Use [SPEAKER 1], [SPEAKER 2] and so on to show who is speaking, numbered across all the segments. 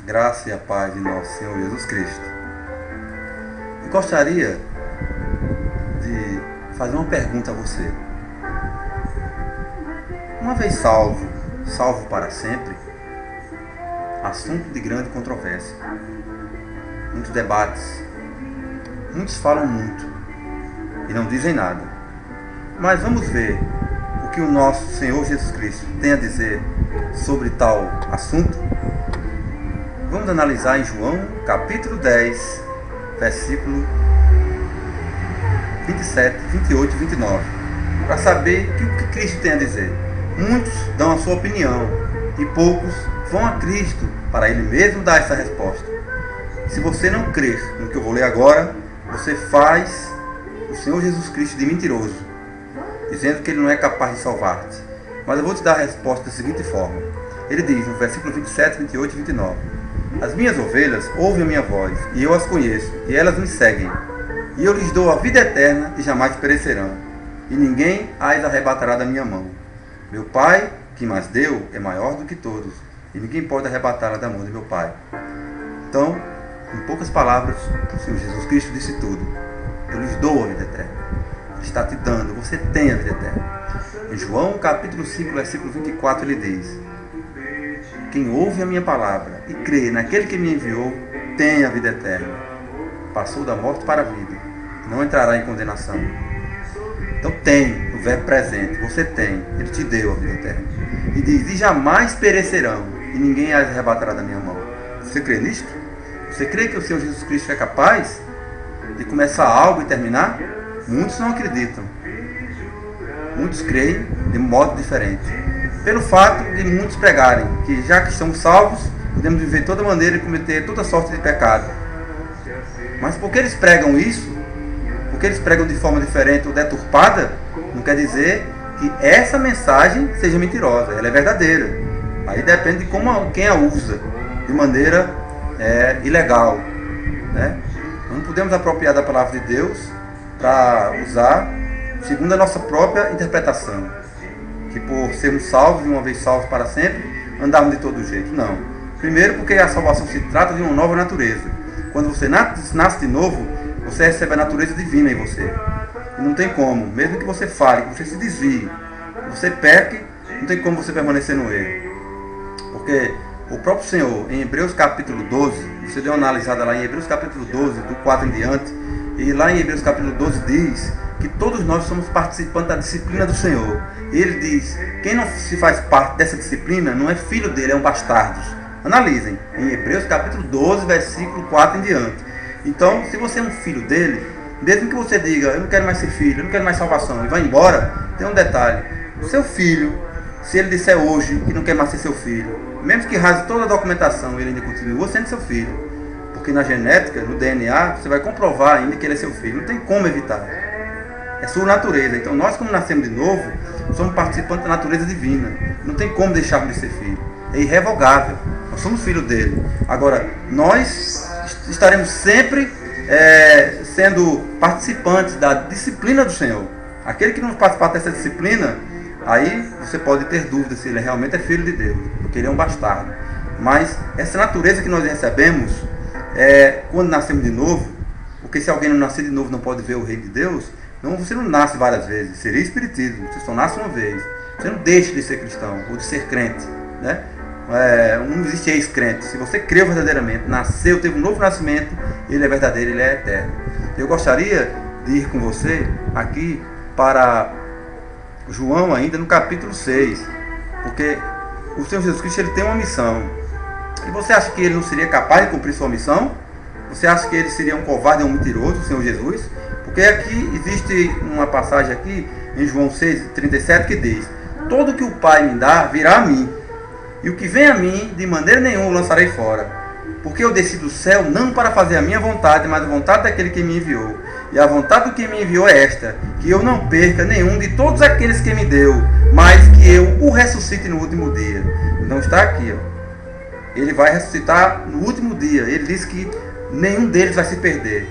[SPEAKER 1] Graça e a paz de nosso Senhor Jesus Cristo. Eu gostaria de fazer uma pergunta a você. Uma vez salvo, salvo para sempre? Assunto de grande controvérsia. Muitos debates. Muitos falam muito e não dizem nada. Mas vamos ver o que o nosso Senhor Jesus Cristo tem a dizer sobre tal assunto. Vamos analisar em João, capítulo 10, versículo 27, 28 e 29, para saber o que Cristo tem a dizer. Muitos dão a sua opinião e poucos vão a Cristo para Ele mesmo dar essa resposta. Se você não crer no que eu vou ler agora, você faz o Senhor Jesus Cristo de mentiroso, dizendo que Ele não é capaz de salvar-te. Mas eu vou te dar a resposta da seguinte forma. Ele diz no versículo 27, 28 e 29. As minhas ovelhas ouvem a minha voz, e eu as conheço, e elas me seguem. E eu lhes dou a vida eterna, e jamais perecerão, e ninguém as arrebatará da minha mão. Meu Pai, que mais deu, é maior do que todos, e ninguém pode arrebatá-la da mão de meu Pai. Então, em poucas palavras, o Senhor Jesus Cristo disse tudo. Eu lhes dou a vida eterna. Ele está te dando, você tem a vida eterna. Em João, capítulo 5, versículo 24, ele diz: quem ouve a minha palavra e crê naquele que me enviou, tem a vida eterna. Passou da morte para a vida, não entrará em condenação. Então tem, no verbo presente, você tem, Ele te deu a vida eterna. E diz, e jamais perecerão, e ninguém as arrebatará da minha mão. Você crê nisto? Você crê que o Senhor Jesus Cristo é capaz de começar algo e terminar? Muitos não acreditam. Muitos creem de modo diferente. Pelo fato de muitos pregarem que já que estamos salvos, podemos viver de toda maneira e cometer toda sorte de pecado. Mas porque eles pregam isso, porque eles pregam de forma diferente ou deturpada, não quer dizer que essa mensagem seja mentirosa, ela é verdadeira. Aí depende de quem a usa, de maneira ilegal, né? Não podemos apropriar da palavra de Deus para usar segundo a nossa própria interpretação. Que por sermos salvos, e uma vez salvos para sempre, andarmos de todo jeito. Não. Primeiro porque a salvação se trata de uma nova natureza. Quando você nasce de novo, você recebe a natureza divina em você. E não tem como, mesmo que você fale, que você se desvie, que você peque, não tem como você permanecer no erro. Porque o próprio Senhor, em Hebreus capítulo 12, você deu uma analisada lá em Hebreus capítulo 12, do 4 em diante, e lá em Hebreus capítulo 12 diz que todos nós somos participantes da disciplina do Senhor. E ele diz, quem não se faz parte dessa disciplina não é filho dele, é um bastardo. Analisem, em Hebreus capítulo 12, versículo 4 em diante. Então, se você é um filho dele, mesmo que você diga, eu não quero mais ser filho, eu não quero mais salvação, e vai embora, tem um detalhe. O seu filho, se ele disser hoje que não quer mais ser seu filho, mesmo que rase toda a documentação, ele ainda continua sendo seu filho. Porque na genética, no DNA, você vai comprovar ainda que ele é seu filho. Não tem como evitar. É sua natureza. Então nós, como nascemos de novo, somos participantes da natureza divina. Não tem como deixarmos de ser filho. É irrevogável. Nós somos filhos dele. Agora, nós estaremos sempre sendo participantes da disciplina do Senhor. Aquele que não participar dessa disciplina, aí você pode ter dúvida se ele realmente é filho de Deus. Porque ele é um bastardo. Mas essa natureza que nós recebemos, quando nascemos de novo, porque se alguém não nascer de novo não pode ver o reino de Deus, então você não nasce várias vezes, seria espiritismo, você só nasce uma vez. Você não deixa de ser cristão ou de ser crente, né? Não existe ex-crente. Se você creu verdadeiramente, nasceu, teve um novo nascimento, ele é verdadeiro, ele é eterno. Eu gostaria de ir com você aqui para João ainda no capítulo 6, porque o Senhor Jesus Cristo ele tem uma missão. E você acha que ele não seria capaz de cumprir sua missão? Você acha que ele seria um covarde ou um mentiroso, o Senhor Jesus? Porque aqui existe uma passagem aqui em João 6:37 que diz: todo que o Pai me dá virá a mim, e o que vem a mim de maneira nenhuma o lançarei fora. Porque eu desci do céu não para fazer a minha vontade, mas a vontade daquele que me enviou. E a vontade do que me enviou é esta: que eu não perca nenhum de todos aqueles que me deu, mas que eu o ressuscite no último dia. Então está aqui, ó. Ele vai ressuscitar no último dia. Ele diz que nenhum deles vai se perder.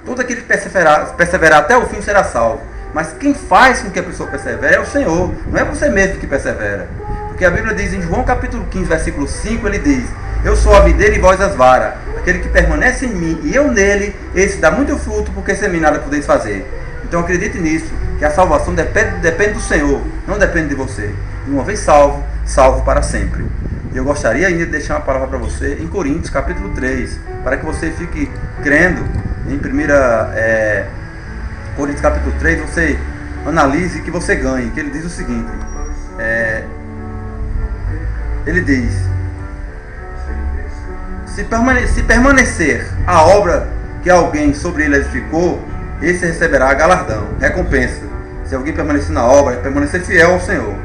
[SPEAKER 1] Todo aquele que perseverar até o fim será salvo. Mas quem faz com que a pessoa persevere é o Senhor. Não é você mesmo que persevera. Porque a Bíblia diz em João capítulo 15, versículo 5, ele diz: Eu sou a videira e vós as varas. Aquele que permanece em mim e eu nele, esse dá muito fruto, porque sem mim nada podeis fazer. Então acredite nisso, que a salvação depende do Senhor, não depende de você. E uma vez salvo, salvo para sempre. E eu gostaria ainda de deixar uma palavra para você em Coríntios, capítulo 3, para que você fique crendo em 1 Coríntios, capítulo 3, você analise que você ganhe, que ele diz o seguinte, ele diz, se permanecer a obra que alguém sobre ele edificou, esse receberá galardão, recompensa. Se alguém permanecer na obra, permanecer fiel ao Senhor.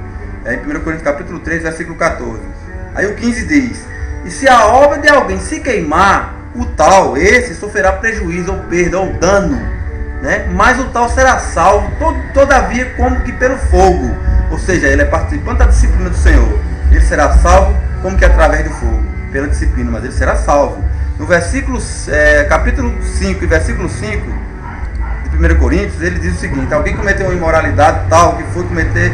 [SPEAKER 1] Em 1 Coríntios capítulo 3, versículo 14. Aí o 15 diz, e se a obra de alguém se queimar, o tal, esse sofrerá prejuízo ou perda ou dano, né? Mas o tal será salvo, todavia como que pelo fogo. Ou seja, ele é participante da disciplina do Senhor. Ele será salvo como que através do fogo, pela disciplina, mas ele será salvo. No versículo, capítulo 5 e versículo 5 de 1 Coríntios, ele diz o seguinte, alguém cometeu uma imoralidade tal, que foi cometer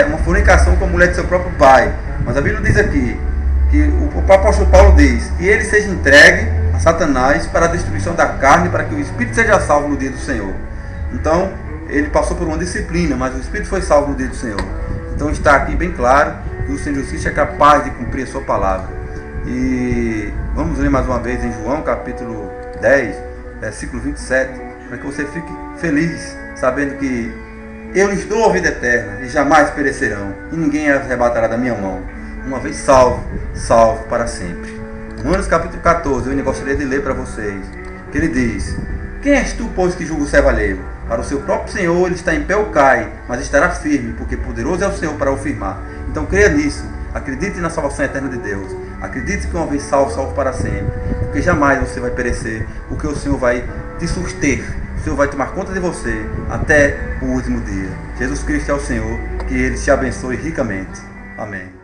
[SPEAKER 1] uma fornicação com a mulher de seu próprio pai. Mas a Bíblia diz aqui, que o apóstolo Paulo diz, que ele seja entregue a Satanás para a destruição da carne, para que o Espírito seja salvo no dia do Senhor. Então, ele passou por uma disciplina, mas o Espírito foi salvo no dia do Senhor. Então está aqui bem claro que o Senhor Justiça é capaz de cumprir a sua palavra. E vamos ler mais uma vez em João capítulo 10, versículo 27, para que você fique feliz, sabendo que eu lhes dou a vida eterna e jamais perecerão, e ninguém as arrebatará da minha mão. Uma vez salvo, salvo para sempre. Romanos capítulo 14, eu ainda gostaria de ler para vocês, que ele diz, quem és tu, pois, que julga o servo alheio? Para o seu próprio Senhor ele está em pé ou cai, mas estará firme, porque poderoso é o Senhor para o firmar. Então creia nisso, acredite na salvação eterna de Deus, acredite que uma vez salvo, salvo para sempre, porque jamais você vai perecer, porque o Senhor vai te suster, o Senhor vai tomar conta de você até o último dia. Jesus Cristo é o Senhor, que Ele te abençoe ricamente. Amém.